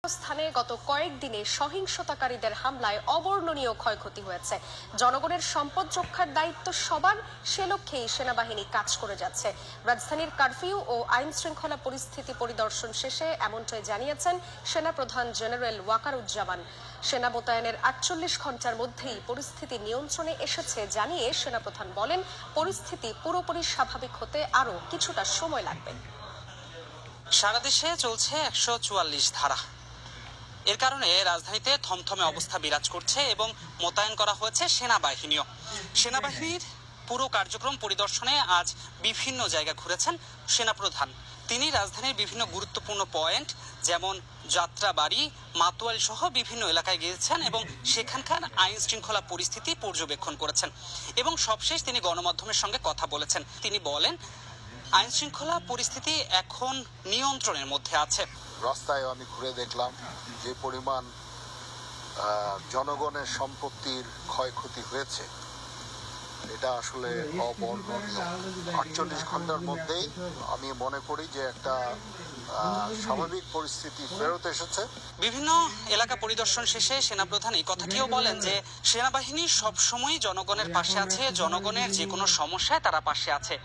স্থানে গত কয়েকদিনে সহিংসতাকারীদের হামলায় অবর্ণনীয় ক্ষয়ক্ষতি হয়েছে। জনগণের সম্পদ রক্ষার দায়িত্ব সবার, সে লক্ষ্যেই সেনাবাহিনী কাজ করে যাচ্ছে। রাজধানীর কারফিউ ও আইন শৃঙ্খলা পরিস্থিতি পরিদর্শন শেষে এমনটাই জানিয়েছেন সেনাপ্রধান জেনারেল ওয়াকারুজ্জামান। সেনা মোতায়েনের ৪৮ ঘন্টার মধ্যেই পরিস্থিতি নিয়ন্ত্রণে এসেছে জানিয়ে সেনাপ্রধান বলেন, পরিস্থিতি পুরোপুরি স্বাভাবিক হতে আরও কিছুটা সময় লাগবে। সারা দেশে চলছে ১৪৪ ধারা। এর কারণে রাজধানীতে থমথমে অবস্থা বিরাজ করছে এবং মোতায়েন করা হয়েছে সেনাবাহিনীও। সেনাবাহিনীর পুরো কার্যক্রম পরিদর্শনে আজ বিভিন্ন জায়গা ঘুরেছেন সেনাপ্রধান। তিনি রাজধানীর বিভিন্ন গুরুত্বপূর্ণ পয়েন্ট যেমন যাত্রাবাড়ি, মাতোয়ারি সহ বিভিন্ন এলাকায় গিয়েছেন এবং সেখানকার আইন শৃঙ্খলা পরিস্থিতি পর্যবেক্ষণ করেছেন এবং সবশেষ তিনি গণমাধ্যমের সঙ্গে কথা বলেছেন। তিনি বলেন, আইন শৃঙ্খলা পরিস্থিতি এখন নিয়ন্ত্রণের মধ্যে আছে। রাস্তায় আমি ঘুরে দেখলাম যে পরিমাণ জনগণের সম্পত্তির ক্ষয়ক্ষতি হয়েছে, এটা আসলে অবর্ণনীয়। ৪৮ ঘন্টার মধ্যেই আমি মনে করি যে একটা স্বাভাবিক পরিস্থিতি ফেরত এসেছে। বিভিন্ন এলাকা পরিদর্শন শেষে সেনাপ্রধান এই কথাটিও বলেন যে সেনাবাহিনী সবসময় জনগণের পাশে আছে, জনগণের যে কোনো সমস্যায় তারা পাশে আছে।